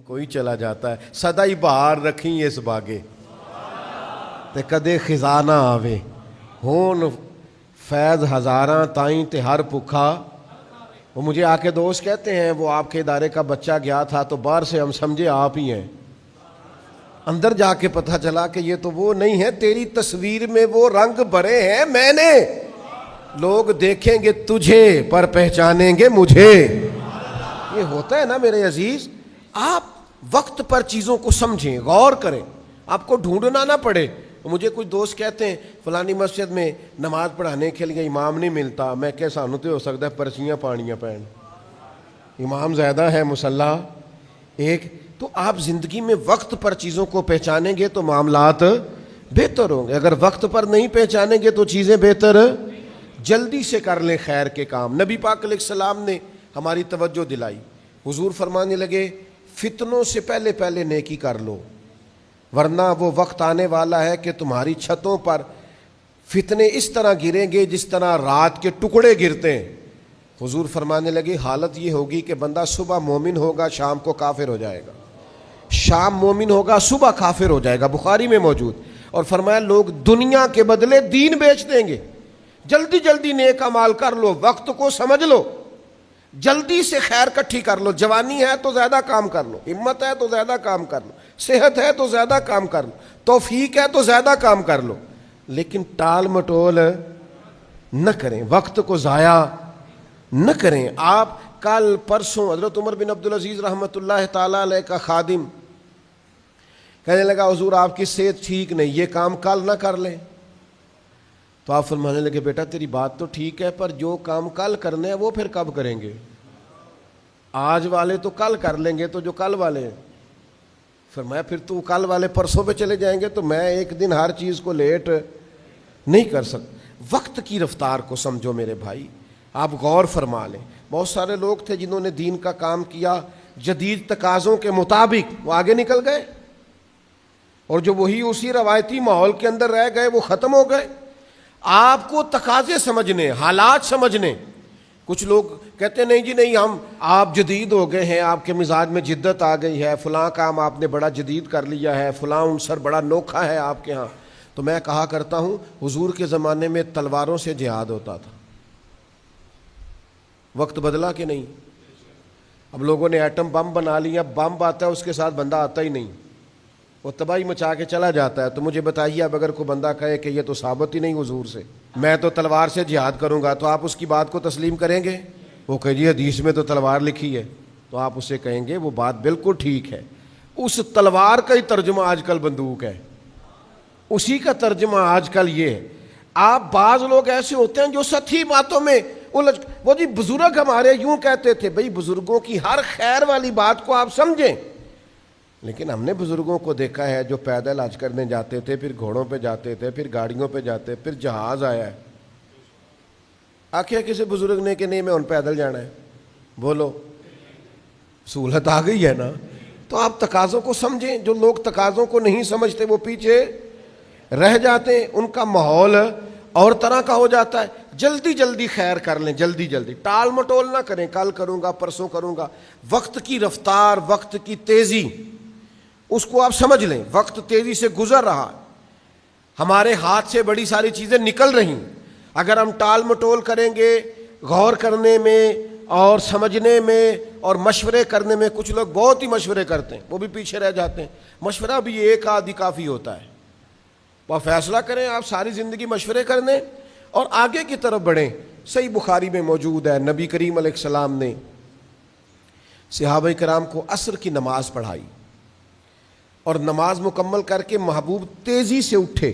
کوئی چلا جاتا ہے. سدائی بہار رکھیں اس باغے تے کدے خزانہ آوے ہون فیض ہزاراں تائیں تے ہر بھکھا. وہ مجھے آ کے دوست کہتے ہیں وہ آپ کے ادارے کا بچہ گیا تھا تو باہر سے ہم سمجھے آپ ہی ہیں, اندر جا کے پتہ چلا کہ یہ تو وہ نہیں ہے, تیری تصویر میں وہ رنگ بھرے ہیں میں نے. لوگ دیکھیں گے تجھے پر پہچانیں گے مجھے. یہ ہوتا ہے نا میرے عزیز. آپ وقت پر چیزوں کو سمجھیں, غور کریں, آپ کو ڈھونڈنا نہ پڑے. مجھے کچھ دوست کہتے ہیں فلانی مسجد میں نماز پڑھانے کے لیے امام نہیں ملتا. میں کہ سانو تو ہو سکتا ہے پرچیاں پانیاں پین, امام زیادہ ہے مصلی ایک. تو آپ زندگی میں وقت پر چیزوں کو پہچانیں گے تو معاملات بہتر ہوں گے. اگر وقت پر نہیں پہچانیں گے تو چیزیں بہتر. جلدی سے کر لیں خیر کے کام. نبی پاک علیہ السلام نے ہماری توجہ دلائی. حضور فرمانے لگے فتنوں سے پہلے پہلے نیکی کر لو, ورنہ وہ وقت آنے والا ہے کہ تمہاری چھتوں پر فتنے اس طرح گریں گے جس طرح رات کے ٹکڑے گرتے ہیں. حضور فرمانے لگے حالت یہ ہوگی کہ بندہ صبح مومن ہوگا شام کو کافر ہو جائے گا, شام مومن ہوگا صبح کافر ہو جائے گا. بخاری میں موجود. اور فرمایا لوگ دنیا کے بدلے دین بیچ دیں گے. جلدی جلدی نیک اعمال کر لو, وقت کو سمجھ لو, جلدی سے خیر کٹھی کر لو. جوانی ہے تو زیادہ کام کر لو, ہمت ہے تو زیادہ کام کر لو, صحت ہے تو زیادہ کام کر لو, توفیق ہے تو زیادہ کام کر لو, لیکن ٹال مٹول نہ کریں, وقت کو ضائع نہ کریں. آپ کل پرسوں حضرت عمر بن عبدالعزیز رحمۃ اللہ تعالی علیہ کا خادم کہنے لگا حضور آپ کی صحت ٹھیک نہیں, یہ کام کل نہ کر لیں. تو آپ فرمانے لگے بیٹا تیری بات تو ٹھیک ہے, پر جو کام کل کرنے ہیں وہ پھر کب کریں گے؟ آج والے تو کل کر لیں گے, تو جو کل والے ہیں. فرمایا پھر تو کل والے پرسوں پہ چلے جائیں گے, تو میں ایک دن ہر چیز کو لیٹ نہیں کر سکتا. وقت کی رفتار کو سمجھو میرے بھائی, آپ غور فرما لیں. بہت سارے لوگ تھے جنہوں نے دین کا کام کیا جدید تقاضوں کے مطابق, وہ آگے نکل گئے, اور جو وہی اسی روایتی ماحول کے اندر رہ گئے وہ ختم ہو گئے. آپ کو تقاضے سمجھنے, حالات سمجھنے. کچھ لوگ کہتے ہیں نہیں جی نہیں, آپ جدید ہو گئے ہیں, آپ کے مزاج میں جدت آ گئی ہے, فلاں کام آپ نے بڑا جدید کر لیا ہے, فلاں عنصر بڑا نوکھا ہے آپ کے ہاں. تو میں کہا کرتا ہوں حضور کے زمانے میں تلواروں سے جہاد ہوتا تھا. وقت بدلا کہ نہیں؟ اب لوگوں نے ایٹم بم بنا لیا, بم آتا ہے اس کے ساتھ بندہ آتا ہی نہیں, وہ تباہی مچا کے چلا جاتا ہے. تو مجھے بتائیے اب اگر کوئی بندہ کہے کہ یہ تو ثابت ہی نہیں حضور سے, میں تو تلوار سے جہاد کروں گا, تو آپ اس کی بات کو تسلیم کریں گے؟ وہ کہ جی حدیث میں تو تلوار لکھی ہے, تو آپ اسے کہیں گے وہ بات بالکل ٹھیک ہے. اس تلوار کا ہی ترجمہ آج کل بندوق ہے, اسی کا ترجمہ آج کل یہ ہے. آپ بعض لوگ ایسے ہوتے ہیں جو سطحی باتوں میں الجھ, وہ جی بزرگ ہمارے یوں کہتے تھے. بھئی بزرگوں کی ہر خیر والی بات کو آپ سمجھیں, لیکن ہم نے بزرگوں کو دیکھا ہے جو پیدل حج کرنے جاتے تھے, پھر گھوڑوں پہ جاتے تھے, پھر گاڑیوں پہ جاتے, پھر جہاز آیا ہے. آخیا کسی بزرگ نے کہ نہیں میں ان پیدل جانا ہے, بولو سہولت آ گئی ہے نا. تو آپ تقاضوں کو سمجھیں. جو لوگ تقاضوں کو نہیں سمجھتے وہ پیچھے رہ جاتے ہیں, ان کا ماحول اور طرح کا ہو جاتا ہے. جلدی جلدی خیر کر لیں, جلدی جلدی, ٹال مٹول نہ کریں, کل کروں گا پرسوں کروں گا. وقت کی رفتار, وقت کی تیزی, اس کو آپ سمجھ لیں. وقت تیزی سے گزر رہا, ہمارے ہاتھ سے بڑی ساری چیزیں نکل رہی. اگر ہم ٹال مٹول کریں گے غور کرنے میں اور سمجھنے میں اور مشورے کرنے میں, کچھ لوگ بہت ہی مشورے کرتے ہیں وہ بھی پیچھے رہ جاتے ہیں. مشورہ بھی ایک آدھی کافی ہوتا ہے. وہ فیصلہ کریں آپ ساری زندگی مشورے کرنے اور آگے کی طرف بڑھیں. صحیح بخاری میں موجود ہے نبی کریم علیہ السلام نے صحابہ کرام کو عصر کی نماز پڑھائی, اور نماز مکمل کر کے محبوب تیزی سے اٹھے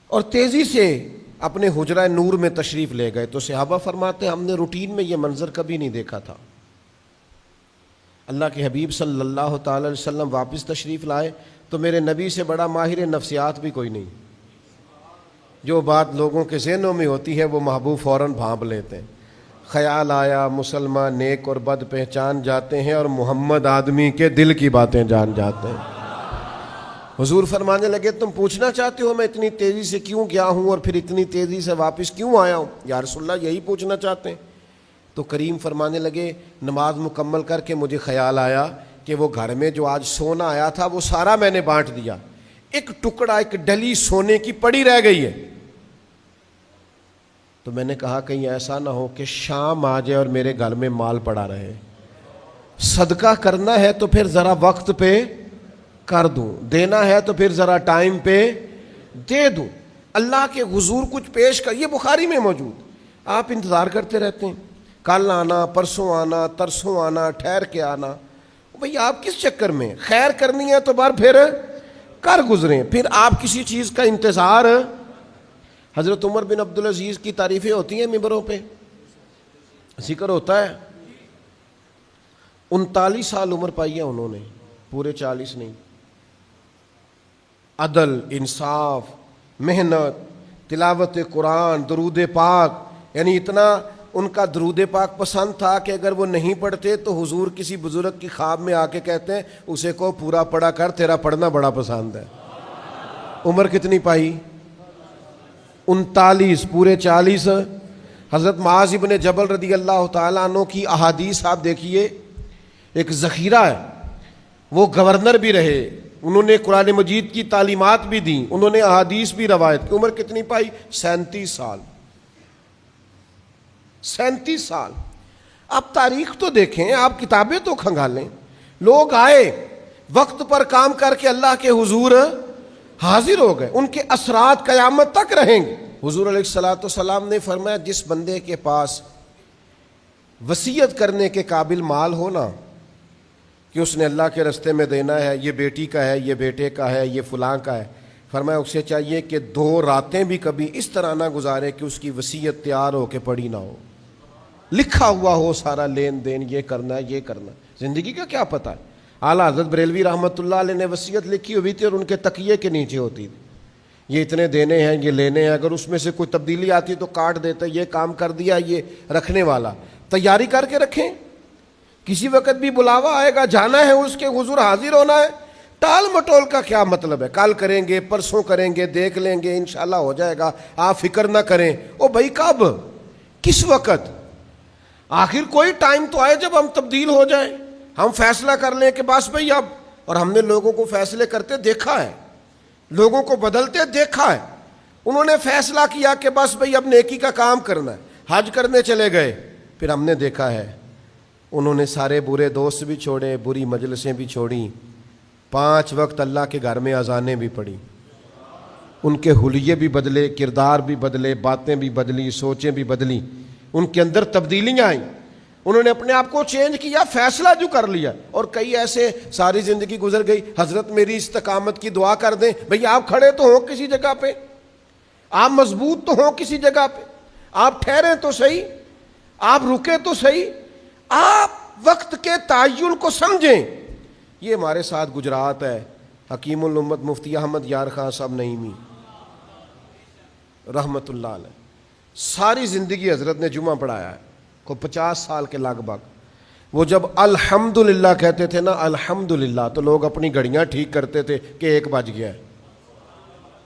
اور تیزی سے اپنے حجرہ نور میں تشریف لے گئے. تو صحابہ فرماتے ہیں ہم نے روٹین میں یہ منظر کبھی نہیں دیکھا تھا. اللہ کے حبیب صلی اللہ تعالی علیہ وسلم واپس تشریف لائے تو میرے نبی سے بڑا ماہر نفسیات بھی کوئی نہیں. جو بات لوگوں کے ذہنوں میں ہوتی ہے وہ محبوب فوراً بھانپ لیتے ہیں. خیال آیا مسلمان نیک اور بد پہچان جاتے ہیں, اور محمد آدمی کے دل کی باتیں جان جاتے ہیں. حضور فرمانے لگے تم پوچھنا چاہتے ہو میں اتنی تیزی سے کیوں گیا ہوں اور پھر اتنی تیزی سے واپس کیوں آیا ہوں؟ یا رسول اللہ یہی پوچھنا چاہتے ہیں. تو کریم فرمانے لگے نماز مکمل کر کے مجھے خیال آیا کہ وہ گھر میں جو آج سونا آیا تھا وہ سارا میں نے بانٹ دیا، ایک ٹکڑا ایک ڈلی سونے کی پڑی رہ گئی ہے۔ تو میں نے کہا کہیں ایسا نہ ہو کہ شام آ جائے اور میرے گھر میں مال پڑا رہے، صدقہ کرنا ہے تو پھر ذرا وقت پہ کر دوں، دینا ہے تو پھر ذرا ٹائم پہ دے دوں، اللہ کے حضور کچھ پیش کر۔ یہ بخاری میں موجود، آپ انتظار کرتے رہتے ہیں، کل آنا، پرسوں آنا، ترسوں آنا، ٹھہر کے آنا۔ بھئی آپ کس چکر میں؟ خیر کرنی ہے تو بار پھر کر گزریں، پھر آپ کسی چیز کا انتظار۔ حضرت عمر بن عبدالعزیز کی تعریفیں ہوتی ہیں ممبروں پہ، ذکر ہوتا ہے، 39 سال عمر پائی ہے انہوں نے، پورے 40 نہیں۔ عدل، انصاف، محنت، تلاوت قرآن، درود پاک، یعنی اتنا ان کا درود پاک پسند تھا کہ اگر وہ نہیں پڑھتے تو حضور کسی بزرگ کی خواب میں آ کے کہتے ہیں اسے کو پورا پڑھا کر، تیرا پڑھنا بڑا پسند ہے۔ عمر کتنی پائی؟ 39، پورے 40۔ حضرت معاذ ابن جبل رضی اللہ تعالیٰ عنہ کی احادیث آپ دیکھیے، ایک ذخیرہ ہے، وہ گورنر بھی رہے، انہوں نے قرآن مجید کی تعلیمات بھی دیں، انہوں نے احادیث بھی روایت کی۔ عمر کتنی پائی؟ 37 سال۔ 37 سال۔ آپ تاریخ تو دیکھیں، آپ کتابیں تو کھنگالیں، لوگ آئے وقت پر کام کر کے اللہ کے حضور حاضر ہو گئے، ان کے اثرات قیامت تک رہیں گے۔ حضور علیہ الصلوۃ والسلام نے فرمایا جس بندے کے پاس وصیت کرنے کے قابل مال ہونا کہ اس نے اللہ کے راستے میں دینا ہے، یہ بیٹی کا ہے، یہ بیٹے کا ہے، یہ فلاں کا ہے، فرمایا اسے چاہیے کہ 2 راتیں بھی کبھی اس طرح نہ گزارے کہ اس کی وصیت تیار ہو کے پڑی نہ ہو، لکھا ہوا ہو سارا لین دین، یہ کرنا ہے یہ کرنا ہے۔ زندگی کا کیا پتہ ہے؟ اعلیٰ حضرت بریلوی رحمۃ اللہ علیہ نے وصیت لکھی ہوئی تھی اور ان کے تکیے کے نیچے ہوتی تھی، یہ اتنے دینے ہیں، یہ لینے ہیں، اگر اس میں سے کوئی تبدیلی آتی تو کاٹ دیتے، یہ کام کر دیا یہ رکھنے والا، تیاری کر کے رکھیں، کسی وقت بھی بلاوا آئے گا، جانا ہے، اس کے حضور حاضر ہونا ہے۔ ٹال مٹول کا کیا مطلب ہے؟ کل کریں گے، پرسوں کریں گے، دیکھ لیں گے، انشاءاللہ ہو جائے گا، آپ فکر نہ کریں۔ او بھائی کب؟ کس وقت؟ آخر کوئی ٹائم تو آئے جب ہم تبدیل ہو جائیں، ہم فیصلہ کر لیں کہ بس بھئی اب، اور ہم نے لوگوں کو فیصلے کرتے دیکھا ہے، لوگوں کو بدلتے دیکھا ہے۔ انہوں نے فیصلہ کیا کہ بس بھئی اب نیکی کا کام کرنا ہے، حج کرنے چلے گئے، پھر ہم نے دیکھا ہے انہوں نے سارے برے دوست بھی چھوڑے، بری مجلسیں بھی چھوڑیں، 5 وقت اللہ کے گھر میں اذانیں بھی پڑھی، ان کے حلیے بھی بدلے، کردار بھی بدلے، باتیں بھی بدلی، سوچیں بھی بدلی، ان کے اندر تبدیلیاں آئیں، انہوں نے اپنے آپ کو چینج کیا، فیصلہ جو کر لیا۔ اور کئی ایسے ساری زندگی گزر گئی، حضرت میری استقامت کی دعا کر دیں، بھئی آپ کھڑے تو ہوں کسی جگہ پہ، آپ مضبوط تو ہوں کسی جگہ پہ، آپ ٹھہریں تو صحیح، آپ رکے تو صحیح، آپ وقت کے تعین کو سمجھیں۔ یہ ہمارے ساتھ گجرات ہے، حکیم الامت مفتی احمد یار خان صاحب نعیمی رحمت اللہ علیہ، ساری زندگی حضرت نے جمعہ پڑھایا ہے، کو 50 سال کے لگ بھگ۔ وہ جب الحمدللہ کہتے تھے نا، الحمدللہ، تو لوگ اپنی گھڑیاں ٹھیک کرتے تھے کہ 1 بج گیا ہے،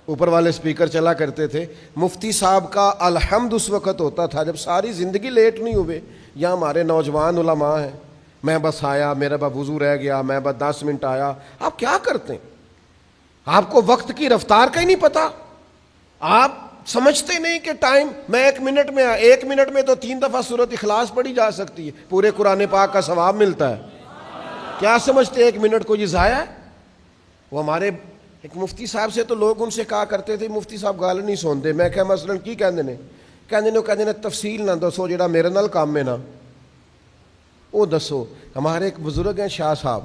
اوپر والے سپیکر چلا کرتے تھے۔ مفتی صاحب کا الحمد اس وقت ہوتا تھا جب ساری زندگی لیٹ نہیں ہوئے۔ یا ہمارے نوجوان علماء ہیں، میں بس آیا، میرا بس وضو رہ گیا، میں بس 10 منٹ آیا۔ آپ کیا کرتے ہیں؟ آپ کو وقت کی رفتار کا ہی نہیں پتا، آپ سمجھتے نہیں کہ ٹائم، میں 1 منٹ میں 1 منٹ میں تو 3 دفعہ سورۃ اخلاص پڑھی جا سکتی ہے، پورے قرآن پاک کا ثواب ملتا ہے۔ کیا سمجھتے 1 منٹ کو یہ ضائع ہے؟ وہ ہمارے ایک مفتی صاحب سے تو لوگ ان سے کہا کرتے تھے مفتی صاحب گل نہیں سنتے، میں کہا مثلاً کی کہندے نے تفصیل نہ دسو، جڑا میرے نال کام ہے نا وہ دسو۔ ہمارے ایک بزرگ ہیں شاہ صاحب،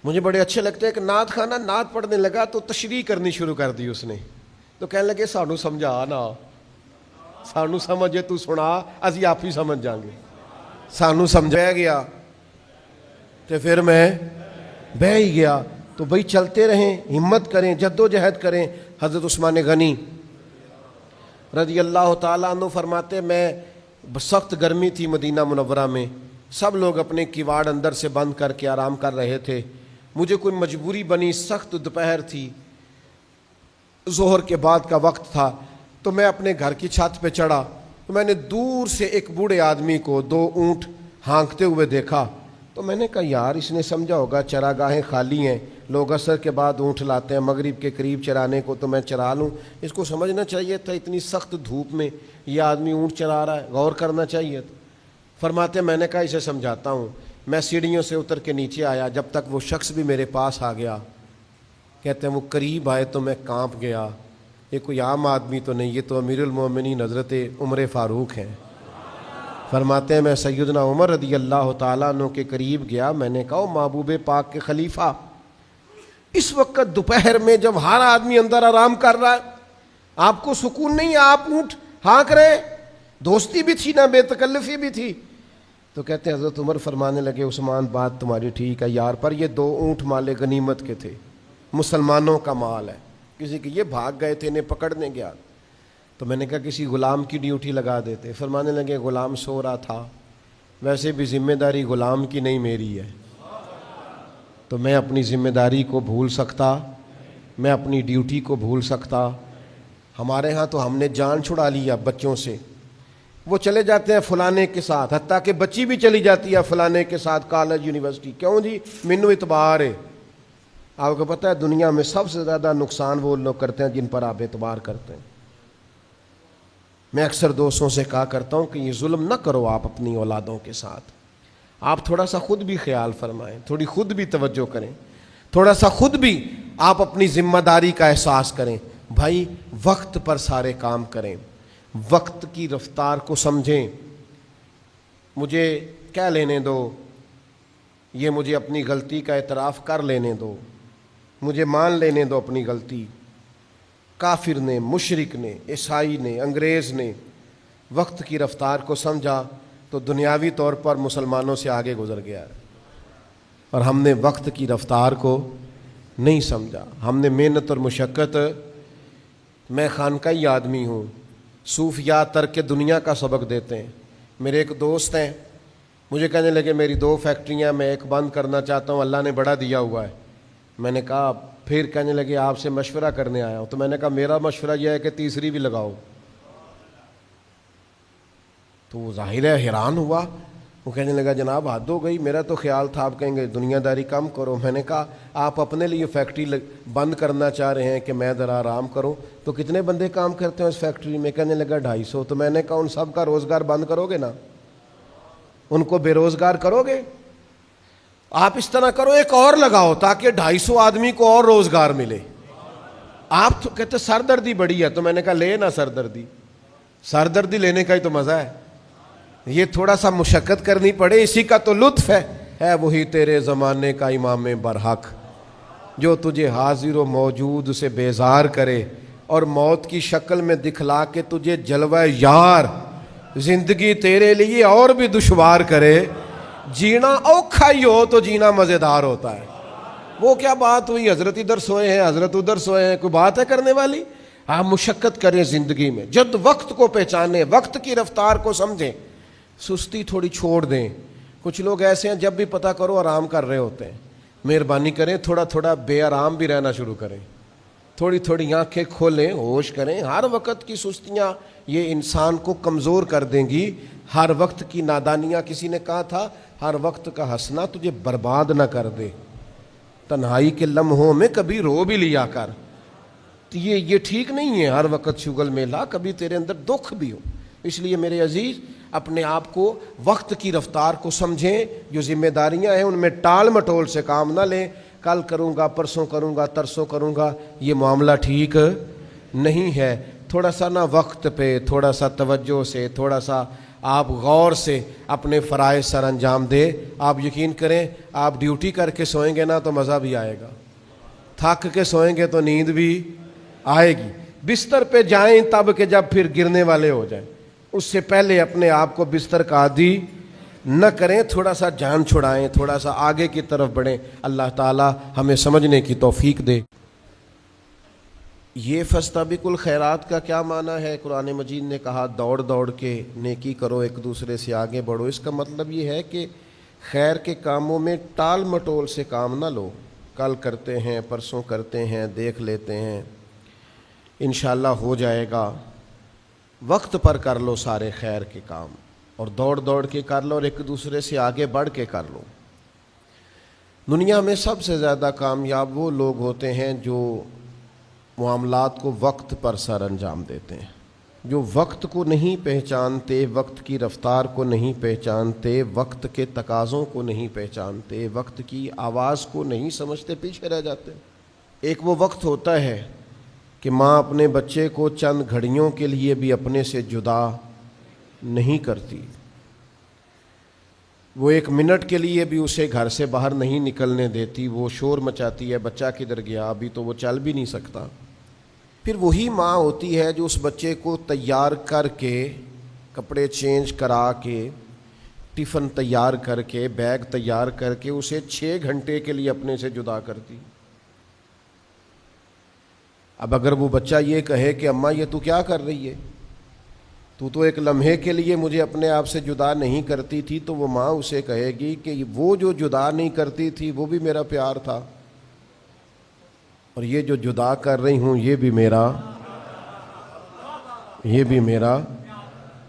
مجھے بڑے اچھے لگتے ہیں کہ نعت خانہ نعت پڑھنے لگا تو تشریح کرنی شروع کر دی اس نے، تو کہنے لگے سانو سمجھا نا، سانو سمجھے تو سنا، اسی آپ ہی سمجھ جائیں گے۔ سانو سمجھایا گیا تو پھر میں بہ ہی گیا۔ تو بھئی چلتے رہیں، ہمت کریں، جد و جہد کریں۔ حضرت عثمان غنی رضی اللہ تعالیٰ عنہ فرماتے، میں سخت گرمی تھی مدینہ منورہ میں، سب لوگ اپنے کیواڑ اندر سے بند کر کے آرام کر رہے تھے، مجھے کوئی مجبوری بنی، سخت دوپہر تھی، ظہر کے بعد کا وقت تھا، تو میں اپنے گھر کی چھت پہ چڑھا، تو میں نے دور سے ایک بوڑھے آدمی کو 2 اونٹ ہانکتے ہوئے دیکھا، تو میں نے کہا یار اس نے سمجھا ہوگا چراگاہیں خالی ہیں، لوگ عصر کے بعد اونٹ لاتے ہیں مغرب کے قریب چرانے کو، تو میں چرا لوں۔ اس کو سمجھنا چاہیے تھا اتنی سخت دھوپ میں یہ آدمی اونٹ چرا رہا ہے، غور کرنا چاہیے تھا۔ فرماتے ہیں میں نے کہا اسے سمجھاتا ہوں۔ میں سیڑھیوں سے اتر کے نیچے آیا، جب تک وہ شخص بھی میرے پاس آ گیا، کہتے ہیں وہ قریب آئے تو میں کانپ گیا، یہ کوئی عام آدمی تو نہیں، یہ تو امیر المومنین حضرت عمر فاروق ہیں۔ فرماتے ہیں میں سیدنا عمر رضی اللہ تعالیٰ عنہ کے قریب گیا، میں نے کہا محبوب پاک کے خلیفہ، اس وقت دوپہر میں جب ہر آدمی اندر آرام کر رہا ہے، آپ کو سکون نہیں ہے، آپ اونٹ ہانک رہے؟ دوستی بھی تھی نا، بے تکلفی بھی تھی۔ تو کہتے ہیں حضرت عمر فرمانے لگے عثمان بات تمہاری ٹھیک ہے یار، پر یہ 2 اونٹ مال غنیمت کے تھے، مسلمانوں کا مال ہے، کسی کے یہ بھاگ گئے تھے انہیں پکڑنے گیا۔ تو میں نے کہا کسی غلام کی ڈیوٹی لگا دیتے۔ فرمانے لگے غلام سو رہا تھا، ویسے بھی ذمہ داری غلام کی نہیں میری ہے، تو میں اپنی ذمہ داری کو بھول سکتا، میں اپنی ڈیوٹی کو بھول سکتا؟ ہمارے ہاں تو ہم نے جان چھڑا لیا بچوں سے، وہ چلے جاتے ہیں فلانے کے ساتھ، حتیٰ کہ بچی بھی چلی جاتی ہے فلانے کے ساتھ کالج یونیورسٹی، کیوں جی؟ مینو اعتبار ہے۔ آپ کو پتہ ہے دنیا میں سب سے زیادہ نقصان وہ لوگ کرتے ہیں جن پر آپ اعتبار کرتے ہیں۔ میں اکثر دوستوں سے کہا کرتا ہوں کہ یہ ظلم نہ کرو آپ اپنی اولادوں کے ساتھ، آپ تھوڑا سا خود بھی خیال فرمائیں، تھوڑی خود بھی توجہ کریں، تھوڑا سا خود بھی آپ اپنی ذمہ داری کا احساس کریں۔ بھائی وقت پر سارے کام کریں، وقت کی رفتار کو سمجھیں۔ مجھے کیا لینے دو، یہ مجھے اپنی غلطی کا اعتراف کر لینے دو، مجھے مان لینے دو اپنی غلطی۔ کافر نے، مشرک نے، عیسائی نے، انگریز نے وقت کی رفتار کو سمجھا تو دنیاوی طور پر مسلمانوں سے آگے گزر گیا ہے، اور ہم نے وقت کی رفتار کو نہیں سمجھا، ہم نے محنت اور مشقت۔ میں خانقاہی آدمی ہوں، صوفیات ترک دنیا کا سبق دیتے ہیں۔ میرے ایک دوست ہیں، مجھے کہنے لگے میری 2 فیکٹریاں، میں ایک بند کرنا چاہتا ہوں، اللہ نے بڑا دیا ہوا ہے۔ میں نے کہا، پھر کہنے لگے آپ سے مشورہ کرنے آیا ہوں۔ تو میں نے کہا میرا مشورہ یہ ہے کہ تیسری بھی لگاؤ۔ تو وہ ظاہر ہے حیران ہوا، وہ کہنے لگا جناب حد ہو گئی، میرا تو خیال تھا آپ کہیں گے دنیا داری کم کرو۔ میں نے کہا آپ اپنے لیے فیکٹری بند کرنا چاہ رہے ہیں کہ میں ذرا آرام کروں، تو کتنے بندے کام کرتے ہیں اس فیکٹری میں؟ کہنے لگا 250۔ تو میں نے کہا ان سب کا روزگار بند کرو گے نا، ان کو بے روزگار کرو گے؟ آپ اس طرح کرو ایک اور لگاؤ تاکہ 250 آدمی کو اور روزگار ملے۔ آپ تو کہتے سردردی بڑی ہے، تو میں نے کہا لے نا سردردی لینے کا ہی تو مزہ ہے، یہ تھوڑا سا مشقت کرنی پڑے، اسی کا تو لطف ہے وہی تیرے زمانے کا امام برحق جو تجھے حاضر و موجود سے بیزار کرے اور موت کی شکل میں دکھلا کے تجھے جلوہ یار زندگی تیرے لیے اور بھی دشوار کرے۔ جینا اوکھا ہی ہو تو جینا مزیدار ہوتا ہے۔ وہ کیا بات ہوئی، حضرت ادھر سوئے ہیں، حضرت ادھر سوئے ہیں، کوئی بات ہے کرنے والی؟ آپ مشقت کریں زندگی میں، جد وقت کو پہچانیں، وقت کی رفتار کو سمجھیں، سستی تھوڑی چھوڑ دیں۔ کچھ لوگ ایسے ہیں جب بھی پتہ کرو آرام کر رہے ہوتے ہیں، مہربانی کریں تھوڑا تھوڑا بے آرام بھی رہنا شروع کریں، تھوڑی تھوڑی آنکھیں کھولیں، ہوش کریں۔ ہر وقت کی سستیاں یہ انسان کو کمزور کر دیں گی، ہر وقت کی نادانیاں۔ کسی نے کہا تھا ہر وقت کا ہنسنا تجھے برباد نہ کر دے، تنہائی کے لمحوں میں کبھی رو بھی لیا کر۔ تو یہ ٹھیک نہیں ہے ہر وقت شغل میلہ، کبھی تیرے اندر دکھ بھی ہو۔ اس لیے میرے عزیز اپنے آپ کو وقت کی رفتار کو سمجھیں، جو ذمہ داریاں ہیں ان میں ٹال مٹول سے کام نہ لیں، کل کروں گا، پرسوں کروں گا، ترسوں کروں گا، یہ معاملہ ٹھیک نہیں ہے۔ تھوڑا سا نا وقت پہ، تھوڑا سا توجہ سے، تھوڑا سا آپ غور سے اپنے فرائض سر انجام دیں۔ آپ یقین کریں آپ ڈیوٹی کر کے سوئیں گے نا تو مزہ بھی آئے گا، تھک کے سوئیں گے تو نیند بھی آئے گی۔ بستر پہ جائیں تب کہ جب پھر گرنے والے ہو جائیں، اس سے پہلے اپنے آپ کو بستر کا عادی نہ کریں، تھوڑا سا جان چھڑائیں، تھوڑا سا آگے کی طرف بڑھیں۔ اللہ تعالی ہمیں سمجھنے کی توفیق دے۔ یہ فاستبقوا الخیرات کا کیا معنی ہے؟ قرآن مجید نے کہا دوڑ دوڑ کے نیکی کرو، ایک دوسرے سے آگے بڑھو۔ اس کا مطلب یہ ہے کہ خیر کے کاموں میں ٹال مٹول سے کام نہ لو، کل کرتے ہیں، پرسوں کرتے ہیں، دیکھ لیتے ہیں، انشاءاللہ ہو جائے گا۔ وقت پر کر لو سارے خیر کے کام، اور دوڑ دوڑ کے کر لو، اور ایک دوسرے سے آگے بڑھ کے کر لو۔ دنیا میں سب سے زیادہ کامیاب وہ لوگ ہوتے ہیں جو معاملات کو وقت پر سر انجام دیتے ہیں، جو وقت کو نہیں پہچانتے، وقت کی رفتار کو نہیں پہچانتے، وقت کے تقاضوں کو نہیں پہچانتے، وقت کی آواز کو نہیں سمجھتے، پیچھے رہ جاتے ہیں۔ ایک وہ وقت ہوتا ہے کہ ماں اپنے بچے کو چند گھڑیوں کے لیے بھی اپنے سے جدا نہیں کرتی، وہ ایک منٹ کے لیے بھی اسے گھر سے باہر نہیں نکلنے دیتی، وہ شور مچاتی ہے، بچہ کدھر گیا، ابھی تو وہ چل بھی نہیں سکتا۔ پھر وہی ماں ہوتی ہے جو اس بچے کو تیار کر کے، کپڑے چینج کرا کے، ٹفن تیار کر کے، بیگ تیار کر کے اسے 6 گھنٹے کے لیے اپنے سے جدا کرتی۔ اب اگر وہ بچہ یہ کہے کہ اماں یہ تو کیا کر رہی ہے، تو ایک لمحے کے لیے مجھے اپنے آپ سے جدا نہیں کرتی تھی، تو وہ ماں اسے کہے گی کہ وہ جو جدا نہیں کرتی تھی وہ بھی میرا پیار تھا، اور یہ جو جدا کر رہی ہوں یہ بھی میرا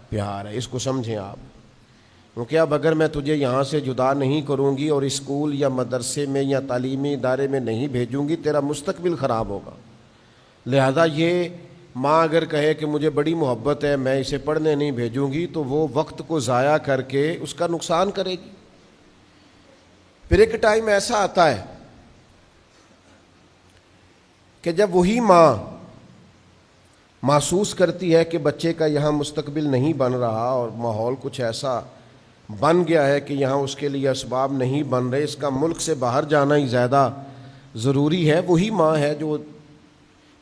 پیار ہے۔ اس کو سمجھیں آپ، کیونکہ اب اگر میں تجھے یہاں سے جدا نہیں کروں گی اور اسکول یا مدرسے میں یا تعلیمی ادارے میں نہیں بھیجوں گی، تیرا مستقبل خراب ہوگا۔ لہذا یہ ماں اگر کہے کہ مجھے بڑی محبت ہے، میں اسے پڑھنے نہیں بھیجوں گی، تو وہ وقت کو ضائع کر کے اس کا نقصان کرے گی۔ پھر ایک ٹائم ایسا آتا ہے کہ جب وہی ماں محسوس کرتی ہے کہ بچے کا یہاں مستقبل نہیں بن رہا اور ماحول کچھ ایسا بن گیا ہے کہ یہاں اس کے لیے اسباب نہیں بن رہے، اس کا ملک سے باہر جانا ہی زیادہ ضروری ہے، وہی ماں ہے جو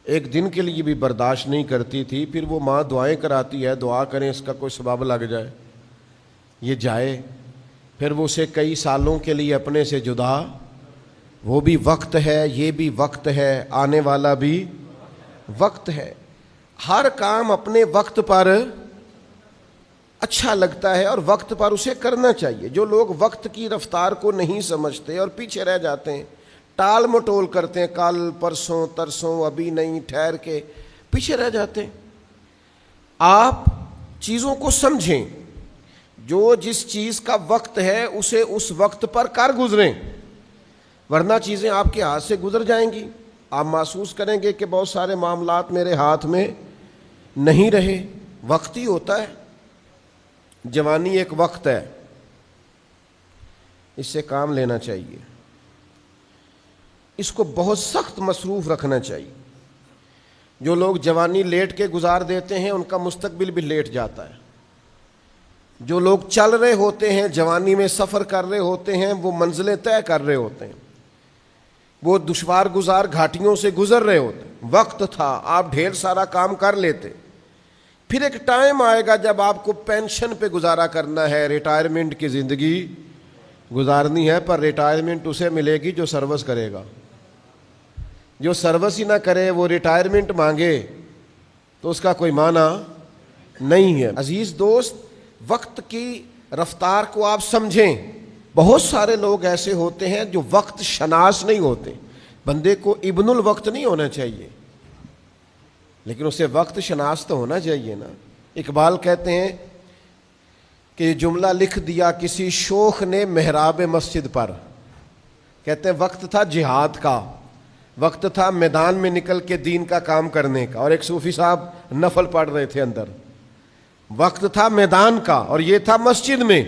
ایک دن کے لیے بھی برداشت نہیں کرتی تھی۔ پھر وہ ماں دعائیں کراتی ہے، دعا کریں اس کا کوئی سبب لگ جائے، یہ جائے۔ پھر وہ اسے کئی سالوں کے لیے اپنے سے جدا، وہ بھی وقت ہے، یہ بھی وقت ہے، آنے والا بھی وقت ہے۔ ہر کام اپنے وقت پر اچھا لگتا ہے اور وقت پر اسے کرنا چاہیے۔ جو لوگ وقت کی رفتار کو نہیں سمجھتے اور پیچھے رہ جاتے ہیں، ٹال مٹول کرتے ہیں، کل پرسوں ترسوں، ابھی نہیں، ٹھہر کے، پیچھے رہ جاتے ہیں۔ آپ چیزوں کو سمجھیں، جو جس چیز کا وقت ہے اسے اس وقت پر کر گزریں، ورنہ چیزیں آپ کے ہاتھ سے گزر جائیں گی۔ آپ محسوس کریں گے کہ بہت سارے معاملات میرے ہاتھ میں نہیں رہے۔ وقت ہی ہوتا ہے، جوانی ایک وقت ہے، اس سے کام لینا چاہیے، اس کو بہت سخت مصروف رکھنا چاہیے۔ جو لوگ جوانی لیٹ کے گزار دیتے ہیں ان کا مستقبل بھی لیٹ جاتا ہے۔ جو لوگ چل رہے ہوتے ہیں، جوانی میں سفر کر رہے ہوتے ہیں، وہ منزلیں طے کر رہے ہوتے ہیں، وہ دشوار گزار گھاٹیوں سے گزر رہے ہوتے ہیں۔ وقت تھا، آپ ڈھیر سارا کام کر لیتے۔ پھر ایک ٹائم آئے گا جب آپ کو پینشن پہ گزارا کرنا ہے، ریٹائرمنٹ کی زندگی گزارنی ہے، پر ریٹائرمنٹ اسے ملے گی جو سروس کرے گا۔ جو سروس ہی نہ کرے، وہ ریٹائرمنٹ مانگے تو اس کا کوئی معنی نہیں ہے۔ عزیز دوست، وقت کی رفتار کو آپ سمجھیں۔ بہت سارے لوگ ایسے ہوتے ہیں جو وقت شناس نہیں ہوتے۔ بندے کو ابن الوقت نہیں ہونا چاہیے، لیکن اسے وقت شناس تو ہونا چاہیے نا۔ اقبال کہتے ہیں کہ یہ جملہ لکھ دیا کسی شوخ نے محراب مسجد پر۔ کہتے ہیں وقت تھا جہاد کا، وقت تھا میدان میں نکل کے دین کا کام کرنے کا، اور ایک صوفی صاحب نفل پڑھ رہے تھے اندر۔ وقت تھا میدان کا اور یہ تھا مسجد میں۔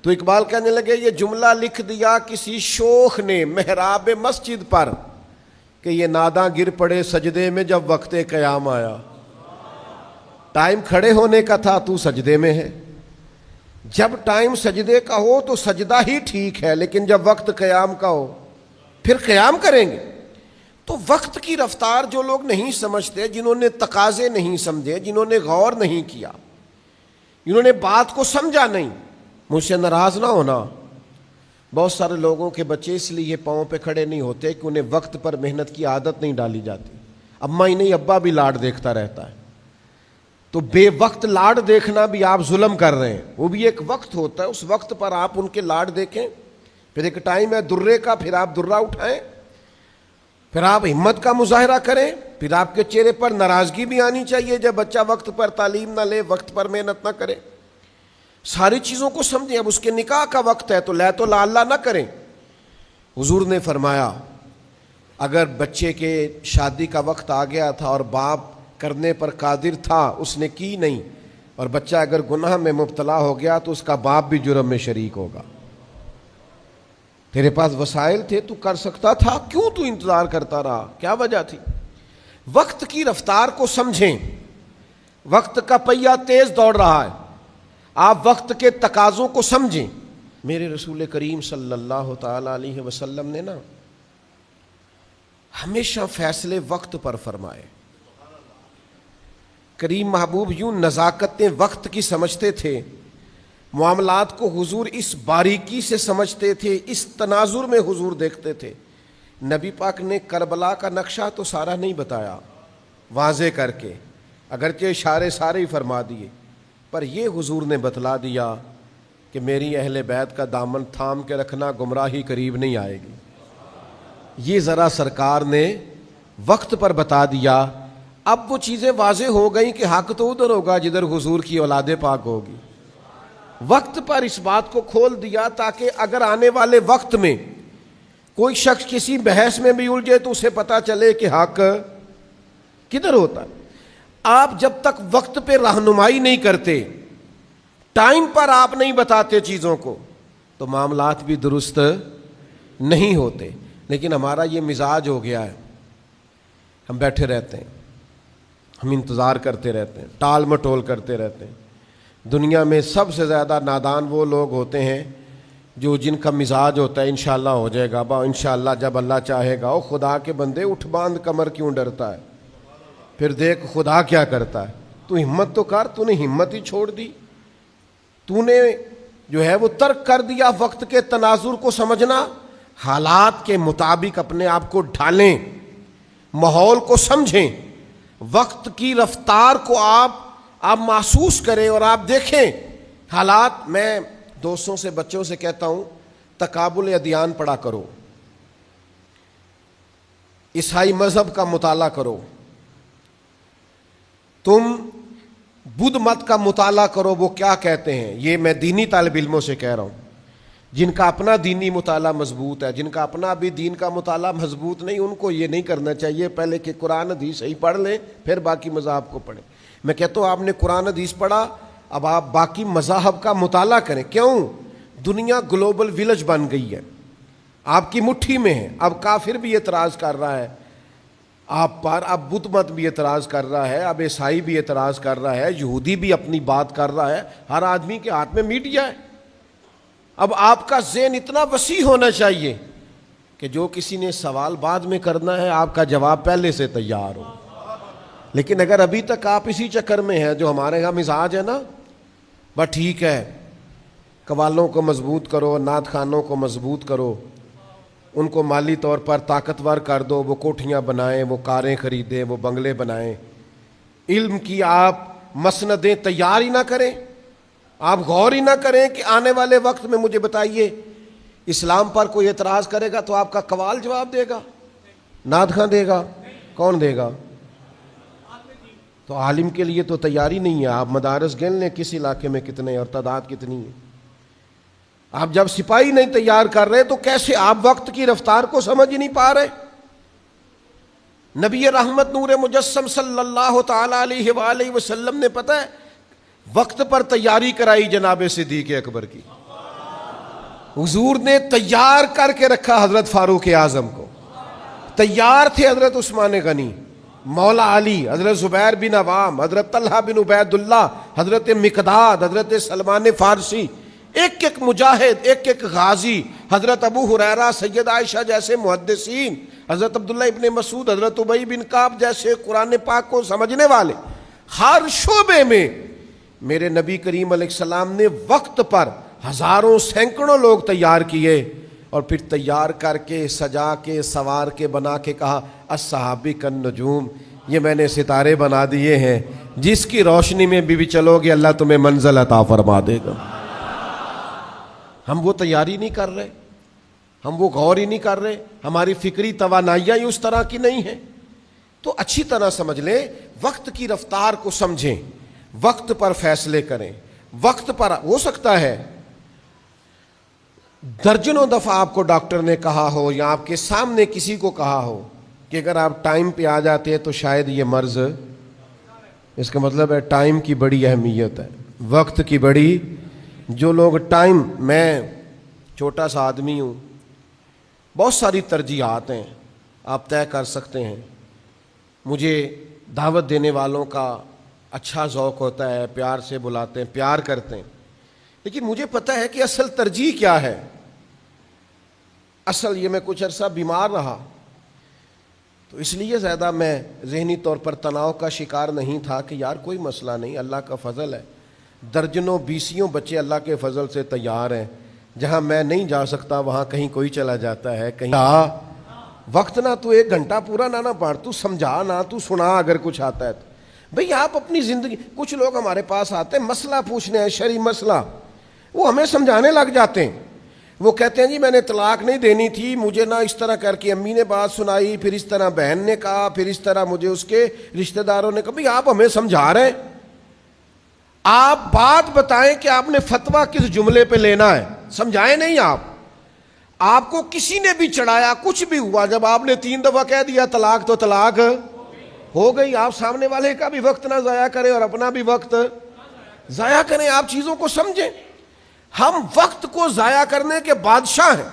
تو اقبال کہنے لگے یہ جملہ لکھ دیا کسی شوخ نے محراب مسجد پر کہ یہ ناداں گر پڑے سجدے میں جب وقت قیام آیا۔ ٹائم کھڑے ہونے کا تھا، تو سجدے میں ہے۔ جب ٹائم سجدے کا ہو تو سجدہ ہی ٹھیک ہے، لیکن جب وقت قیام کا ہو پھر قیام کریں گے۔ تو وقت کی رفتار جو لوگ نہیں سمجھتے، جنہوں نے تقاضے نہیں سمجھے، جنہوں نے غور نہیں کیا، جنہوں نے بات کو سمجھا نہیں، مجھ سے ناراض نہ ہونا، بہت سارے لوگوں کے بچے اس لیے پاؤں پہ کھڑے نہیں ہوتے کہ انہیں وقت پر محنت کی عادت نہیں ڈالی جاتی۔ اماں ہی نہیں، ابا بھی لاڈ دیکھتا رہتا ہے، تو بے وقت لاڈ دیکھنا بھی آپ ظلم کر رہے ہیں۔ وہ بھی ایک وقت ہوتا ہے، اس وقت پر آپ ان کے لاڈ دیکھیں۔ پھر ایک ٹائم ہے درے کا، پھر آپ درہ اٹھائیں، پھر آپ ہمت کا مظاہرہ کریں، پھر آپ کے چہرے پر ناراضگی بھی آنی چاہیے جب بچہ وقت پر تعلیم نہ لے، وقت پر محنت نہ کرے۔ ساری چیزوں کو سمجھیں۔ اب اس کے نکاح کا وقت ہے تو لے تو لا اللہ نہ کریں، حضور نے فرمایا اگر بچے کے شادی کا وقت آ گیا تھا اور باپ کرنے پر قادر تھا، اس نے کی نہیں، اور بچہ اگر گناہ میں مبتلا ہو گیا تو اس کا باپ بھی جرم میں شریک ہوگا۔ تیرے پاس وسائل تھے، تو کر سکتا تھا، کیوں تو انتظار کرتا رہا؟ کیا وجہ تھی؟ وقت کی رفتار کو سمجھیں، وقت کا پہیہ تیز دوڑ رہا ہے، آپ وقت کے تقاضوں کو سمجھیں۔ میرے رسول کریم صلی اللہ تعالی علیہ وسلم نے نا ہمیشہ فیصلے وقت پر فرمائے۔ کریم محبوب یوں نزاکت وقت کی سمجھتے تھے، معاملات کو حضور اس باریکی سے سمجھتے تھے، اس تناظر میں حضور دیکھتے تھے۔ نبی پاک نے کربلا کا نقشہ تو سارا نہیں بتایا واضح کر کے، اگرچہ اشارے سارے ہی فرما دیے، پر یہ حضور نے بتلا دیا کہ میری اہل بیت کا دامن تھام کے رکھنا، گمراہی قریب نہیں آئے گی۔ یہ ذرا سرکار نے وقت پر بتا دیا۔ اب وہ چیزیں واضح ہو گئیں کہ حق تو ادھر ہوگا جدھر حضور کی اولاد پاک ہوگی۔ وقت پر اس بات کو کھول دیا تاکہ اگر آنے والے وقت میں کوئی شخص کسی بحث میں بھی الجھے تو اسے پتا چلے کہ حق کدھر ہوتا ہے۔ آپ جب تک وقت پہ رہنمائی نہیں کرتے، ٹائم پر آپ نہیں بتاتے چیزوں کو، تو معاملات بھی درست نہیں ہوتے۔ لیکن ہمارا یہ مزاج ہو گیا ہے، ہم بیٹھے رہتے ہیں، ہم انتظار کرتے رہتے ہیں، ٹال مٹول کرتے رہتے ہیں۔ دنیا میں سب سے زیادہ نادان وہ لوگ ہوتے ہیں جو جن کا مزاج ہوتا ہے انشاءاللہ ہو جائے گا، انشاءاللہ جب اللہ چاہے گا۔ او خدا کے بندے، اٹھ باندھ کمر کیوں ڈرتا ہے؟ پھر دیکھ خدا کیا کرتا ہے۔ تو ہمت تو کر، تو نے ہمت ہی چھوڑ دی، تو نے جو ہے وہ ترک کر دیا وقت کے تناظر کو سمجھنا۔ حالات کے مطابق اپنے آپ کو ڈھالیں، ماحول کو سمجھیں، وقت کی رفتار کو آپ محسوس کریں اور آپ دیکھیں حالات۔ میں دوستوں سے، بچوں سے کہتا ہوں تقابل ادیان پڑھا کرو، عیسائی مذہب کا مطالعہ کرو، تم بدھ مت کا مطالعہ کرو، وہ کیا کہتے ہیں۔ یہ میں دینی طالب علموں سے کہہ رہا ہوں، جن کا اپنا دینی مطالعہ مضبوط ہے، جن کا اپنا بھی دین کا مطالعہ مضبوط نہیں، ان کو یہ نہیں کرنا چاہیے پہلے کہ قرآن حدیث صحیح پڑھ لیں پھر باقی مذاہب کو پڑھیں۔ میں کہتا ہوں آپ نے قرآن حدیث پڑھا، اب آپ باقی مذاہب کا مطالعہ کریں۔ کیوں؟ دنیا گلوبل ویلج بن گئی ہے، آپ کی مٹھی میں ہے۔ اب کافر بھی اعتراض کر رہا ہے آپ پر، اب بدھ مت بھی اعتراض کر رہا ہے، اب عیسائی بھی اعتراض کر رہا ہے، یہودی بھی اپنی بات کر رہا ہے، ہر آدمی کے ہاتھ میں میڈیا ہے۔ اب آپ کا ذہن اتنا وسیع ہونا چاہیے کہ جو کسی نے سوال بعد میں کرنا ہے آپ کا جواب پہلے سے تیار ہو۔ لیکن اگر ابھی تک آپ اسی چکر میں ہیں جو ہمارے یہاں مزاج ہے نا، بس ٹھیک ہے، قوالوں کو مضبوط کرو، نعت خوانوں کو مضبوط کرو، ان کو مالی طور پر طاقتور کر دو، وہ کوٹھیاں بنائیں، وہ کاریں خریدیں، وہ بنگلے بنائیں۔ علم کی آپ مسندیں تیار ہی نہ کریں، آپ غور ہی نہ کریں کہ آنے والے وقت میں مجھے بتائیے اسلام پر کوئی اعتراض کرے گا تو آپ کا قوال جواب دے گا، نعت خواں دے گا، کون دے گا؟ تو عالم کے لیے تو تیاری نہیں ہے۔ آپ مدارس گن لیں کس علاقے میں کتنے اور تعداد کتنی ہے۔ آپ جب سپاہی نہیں تیار کر رہے تو کیسے آپ وقت کی رفتار کو سمجھ ہی نہیں پا رہے؟ نبی رحمت نور مجسم صلی اللہ تعالی علیہ وآلہ وسلم نے پتہ ہے وقت پر تیاری کرائی جناب صدیق اکبر کی۔ حضور نے تیار کر کے رکھا حضرت فاروق اعظم کو، تیار تھے حضرت عثمان غنی، مولا علی، حضرت زبیر بن عوام، حضرت طلحہ بن عبید اللہ، حضرت مقداد، حضرت سلمان فارسی، ایک ایک مجاہد، ایک ایک غازی، حضرت ابو ہریرہ، سید عائشہ جیسے محدثین، حضرت عبداللہ ابن مسعود، حضرت ابی بن کعب جیسے قرآن پاک کو سمجھنے والے۔ ہر شعبے میں میرے نبی کریم علیہ السلام نے وقت پر ہزاروں سینکڑوں لوگ تیار کیے، اور پھر تیار کر کے سجا کے سوار کے بنا کے کہا الصحابی کالنجوم، یہ میں نے ستارے بنا دیے ہیں، جس کی روشنی میں بھی چلو گے اللہ تمہیں منزل عطا فرما دے گا۔ ہم وہ تیاری نہیں کر رہے، ہم وہ غور ہی نہیں کر رہے، ہماری فکری توانائیاں ہی اس طرح کی نہیں ہیں۔ تو اچھی طرح سمجھ لیں، وقت کی رفتار کو سمجھیں، وقت پر فیصلے کریں، وقت پر۔ ہو سکتا ہے درجنوں دفعہ آپ کو ڈاکٹر نے کہا ہو یا آپ کے سامنے کسی کو کہا ہو کہ اگر آپ ٹائم پہ آ جاتے ہیں تو شاید یہ مرض، اس کا مطلب ہے ٹائم کی بڑی اہمیت ہے، وقت کی بڑی. جو لوگ ٹائم، میں چھوٹا سا آدمی ہوں، بہت ساری ترجیحات ہیں آپ طے کر سکتے ہیں. مجھے دعوت دینے والوں کا اچھا ذوق ہوتا ہے، پیار سے بلاتے ہیں، پیار کرتے ہیں، لیکن مجھے پتہ ہے کہ اصل ترجیح کیا ہے. اصل یہ میں کچھ عرصہ بیمار رہا تو اس لیے زیادہ میں ذہنی طور پر تناؤ کا شکار نہیں تھا کہ یار کوئی مسئلہ نہیں، اللہ کا فضل ہے. درجنوں بیسیوں بچے اللہ کے فضل سے تیار ہیں، جہاں میں نہیں جا سکتا وہاں کہیں کوئی چلا جاتا ہے. کہیں وقت نہ تو 1 گھنٹہ پورا نہ پڑھ، تو سمجھا نہ، تو سنا اگر کچھ آتا ہے تو. بھئی آپ اپنی زندگی، کچھ لوگ ہمارے پاس آتے ہیں مسئلہ پوچھنے ہیں، شرعی مسئلہ، وہ ہمیں سمجھانے لگ جاتے ہیں. وہ کہتے ہیں جی میں نے طلاق نہیں دینی تھی، مجھے نہ اس طرح کر کے امی نے بات سنائی، پھر اس طرح بہن نے کہا، پھر اس طرح مجھے اس کے رشتہ داروں نے کہا. بھئی آپ ہمیں سمجھا رہے ہیں، آپ بات بتائیں کہ آپ نے فتویٰ کس جملے پہ لینا ہے، سمجھائیں نہیں. آپ کو کسی نے بھی چڑھایا، کچھ بھی ہوا، جب آپ نے 3 دفعہ کہہ دیا طلاق تو طلاق ہو گئی. آپ سامنے والے کا بھی وقت نہ ضائع کریں اور اپنا بھی وقت ضائع کریں. آپ چیزوں کو سمجھیں. ہم وقت کو ضائع کرنے کے بادشاہ ہیں.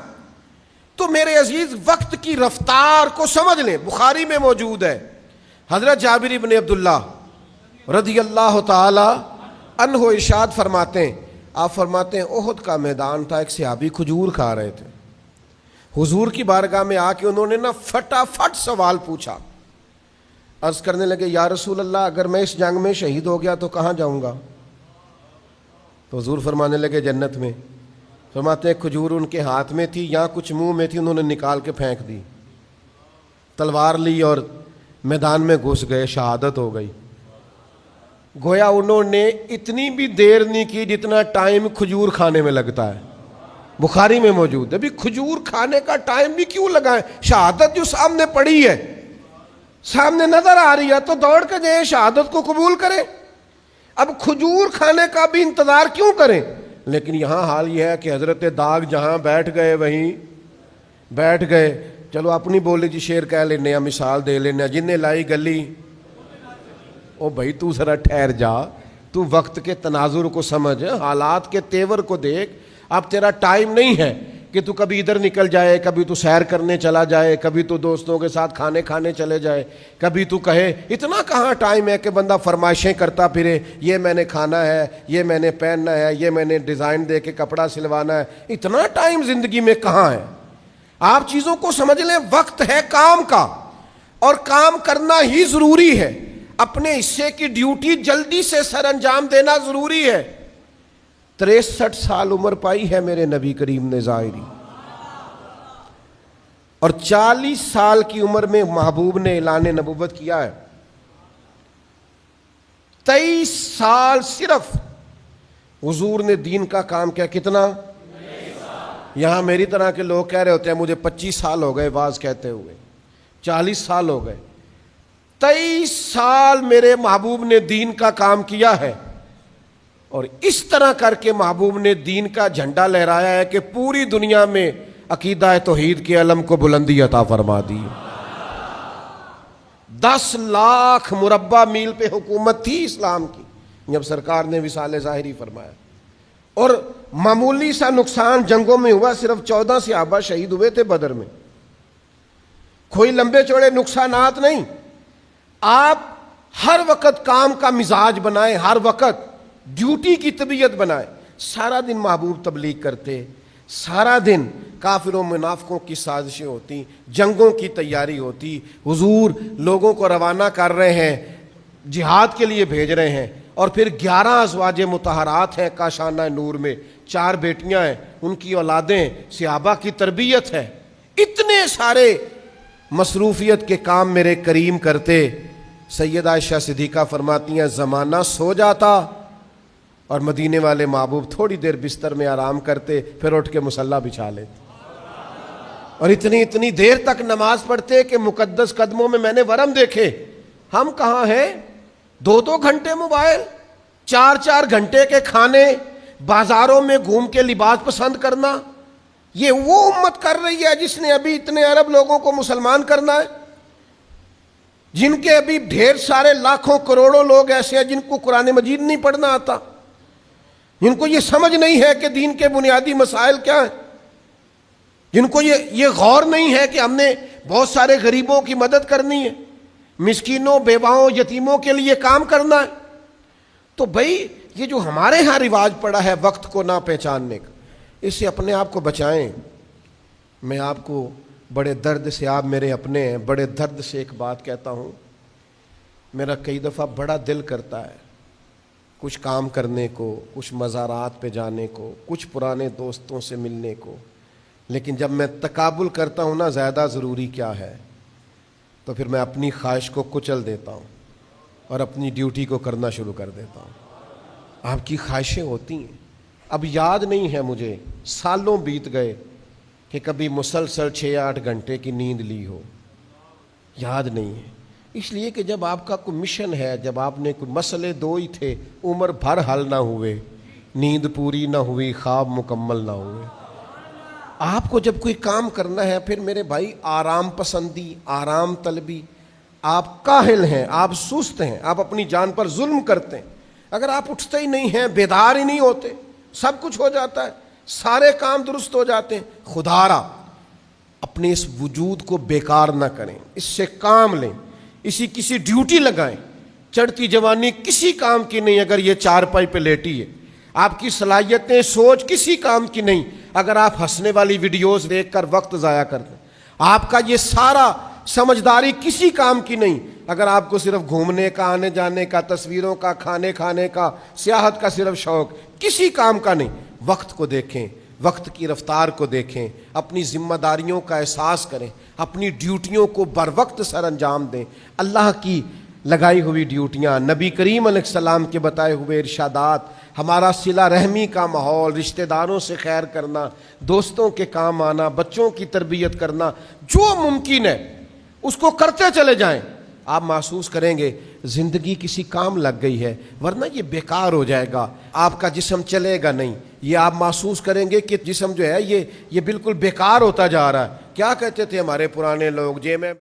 تو میرے عزیز وقت کی رفتار کو سمجھ لیں. بخاری میں موجود ہے، حضرت جابر بن عبداللہ رضی اللہ تعالی عنہ ارشاد فرماتے ہیں، آپ فرماتے ہیں احد کا میدان تھا، ایک صحابی کھجور کھا رہے تھے. حضور کی بارگاہ میں آ کے انہوں نے فٹافٹ سوال پوچھا. عرض کرنے لگے یا رسول اللہ اگر میں اس جنگ میں شہید ہو گیا تو کہاں جاؤں گا؟ تو حضور فرمانے لگے جنت میں. فرماتے ہیں کھجور ان کے ہاتھ میں تھی یا کچھ منہ میں تھی، انہوں نے نکال کے پھینک دی، تلوار لی اور میدان میں گھس گئے، شہادت ہو گئی. گویا انہوں نے اتنی بھی دیر نہیں کی جتنا ٹائم کھجور کھانے میں لگتا ہے. بخاری میں موجود ہے. بھی کھجور کھانے کا ٹائم بھی کیوں لگائیں؟ شہادت جو سامنے پڑی ہے، سامنے نظر آ رہی ہے، تو دوڑ کے جائیں شہادت کو قبول کریں. اب کھجور کھانے کا بھی انتظار کیوں کریں؟ لیکن یہاں حال یہ ہے کہ حضرت داغ جہاں بیٹھ گئے وہیں بیٹھ گئے. چلو اپنی بولی جی شعر کہہ لینے، مثال دے لینے، جنہیں لائی گلی او بھائی تو ذرا ٹھہر جا، تو وقت کے تناظر کو سمجھ، حالات کے تیور کو دیکھ. اب تیرا ٹائم نہیں ہے کہ تو کبھی ادھر نکل جائے، کبھی تو سیر کرنے چلا جائے، کبھی تو دوستوں کے ساتھ کھانے کھانے چلے جائے، کبھی تو کہے. اتنا کہاں ٹائم ہے کہ بندہ فرمائشیں کرتا پھرے، یہ میں نے کھانا ہے، یہ میں نے پہننا ہے، یہ میں نے ڈیزائن دے کے کپڑا سلوانا ہے. اتنا ٹائم زندگی میں کہاں ہے؟ آپ چیزوں کو سمجھ لیں. وقت ہے کام کا اور کام کرنا ہی ضروری ہے. اپنے حصے کی ڈیوٹی جلدی سے سر انجام دینا ضروری ہے. 63 سال عمر پائی ہے میرے نبی کریم نے ظاہری، اور 40 سال کی عمر میں محبوب نے اعلان نبوت کیا ہے. 23 سال صرف حضور نے دین کا کام کیا. کتنا؟ یہاں میری طرح کے لوگ کہہ رہے ہوتے ہیں مجھے 25 سال ہو گئے واز کہتے ہوئے، 40 سال ہو گئے. 23 سال میرے محبوب نے دین کا کام کیا ہے، اور اس طرح کر کے محبوب نے دین کا جھنڈا لہرایا ہے کہ پوری دنیا میں عقیدہ توحید کے علم کو بلندی عطا فرما دی. 10 لاکھ مربع میل پہ حکومت تھی اسلام کی جب سرکار نے وصال ظاہری فرمایا، اور معمولی سا نقصان جنگوں میں ہوا. صرف 14 صحابہ شہید ہوئے تھے بدر میں، کوئی لمبے چوڑے نقصانات نہیں. آپ ہر وقت کام کا مزاج بنائیں، ہر وقت ڈیوٹی کی طبیعت بنائیں. سارا دن محبوب تبلیغ کرتے، سارا دن کافروں منافقوں کی سازشیں ہوتی، جنگوں کی تیاری ہوتی. حضور لوگوں کو روانہ کر رہے ہیں، جہاد کے لیے بھیج رہے ہیں، اور پھر 11 ازواج مطہرات ہیں کاشانہ نور میں، 4 بیٹیاں ہیں، ان کی اولادیں، صحابہ کی تربیت ہے. اتنے سارے مصروفیت کے کام میرے کریم کرتے. سیدہ عائشہ صدیقہ فرماتی ہیں زمانہ سو جاتا اور مدینے والے محبوب تھوڑی دیر بستر میں آرام کرتے، پھر اٹھ کے مصلی بچھا لیتے، اور اتنی دیر تک نماز پڑھتے کہ مقدس قدموں میں میں نے ورم دیکھے. ہم کہاں ہیں؟ 2 گھنٹے موبائل، 4 گھنٹے کے کھانے، بازاروں میں گھوم کے لباس پسند کرنا. یہ وہ امت کر رہی ہے جس نے ابھی اتنے ارب لوگوں کو مسلمان کرنا ہے، جن کے ابھی ڈھیر سارے لاکھوں کروڑوں لوگ ایسے ہیں جن کو قرآن مجید نہیں پڑھنا آتا، جن کو یہ سمجھ نہیں ہے کہ دین کے بنیادی مسائل کیا ہیں، جن کو یہ غور نہیں ہے کہ ہم نے بہت سارے غریبوں کی مدد کرنی ہے، مسکینوں، بیواؤں، یتیموں کے لیے کام کرنا ہے۔ تو بھائی یہ جو ہمارے ہاں رواج پڑا ہے وقت کو نہ پہچاننے کا، اس سے اپنے آپ کو بچائیں۔ میں آپ کو بڑے درد سے، آپ میرے اپنے ہیں، بڑے درد سے ایک بات کہتا ہوں، میرا کئی دفعہ بڑا دل کرتا ہے کچھ کام کرنے کو، کچھ مزارات پہ جانے کو، کچھ پرانے دوستوں سے ملنے کو، لیکن جب میں تقابل کرتا ہوں نا زیادہ ضروری کیا ہے، تو پھر میں اپنی خواہش کو کچل دیتا ہوں اور اپنی ڈیوٹی کو کرنا شروع کر دیتا ہوں۔ آپ کی خواہشیں ہوتی ہیں، اب یاد نہیں ہے مجھے، سالوں بیت گئے کہ کبھی مسلسل 6-8 گھنٹے کی نیند لی ہو، یاد نہیں ہے۔ اس لیے کہ جب آپ کا کوئی مشن ہے، جب آپ نے کوئی مسئلے دو ہی تھے، عمر بھر حل نہ ہوئے، نیند پوری نہ ہوئی، خواب مکمل نہ ہوئے، آپ کو جب کوئی کام کرنا ہے، پھر میرے بھائی آرام پسندی، آرام طلبی، آپ کاہل ہیں، آپ سست ہیں، آپ اپنی جان پر ظلم کرتے ہیں۔ اگر آپ اٹھتے ہی نہیں ہیں، بیدار ہی نہیں ہوتے، سب کچھ ہو جاتا ہے، سارے کام درست ہو جاتے ہیں، خدا را اپنے اس وجود کو بیکار نہ کریں، اس سے کام لیں، کسی ڈیوٹی لگائیں۔ چڑھتی جوانی کسی کام کی نہیں اگر یہ چارپائی پہ لیٹی ہے، آپ کی صلاحیتیں، سوچ کسی کام کی نہیں اگر آپ ہنسنے والی ویڈیوز دیکھ کر وقت ضائع کرتے ہیں، آپ کا یہ سارا سمجھداری کسی کام کی نہیں اگر آپ کو صرف گھومنے کا، آنے جانے کا، تصویروں کا، کھانے کا، سیاحت کا صرف شوق، کسی کام کا نہیں۔ وقت کو دیکھیں، وقت کی رفتار کو دیکھیں، اپنی ذمہ داریوں کا احساس کریں، اپنی ڈیوٹیوں کو بر وقت سر انجام دیں۔ اللہ کی لگائی ہوئی ڈیوٹیاں، نبی کریم علیہ السلام کے بتائے ہوئے ارشادات، ہمارا صلہ رحمی کا ماحول، رشتہ داروں سے خیر کرنا، دوستوں کے کام آنا، بچوں کی تربیت کرنا، جو ممکن ہے اس کو کرتے چلے جائیں۔ آپ محسوس کریں گے زندگی کسی کام لگ گئی ہے، ورنہ یہ بیکار ہو جائے گا، آپ کا جسم چلے گا نہیں، یہ آپ محسوس کریں گے کہ جسم جو ہے یہ بالکل بیکار ہوتا جا رہا ہے۔ کیا کہتے تھے ہمارے پرانے لوگ، جے میں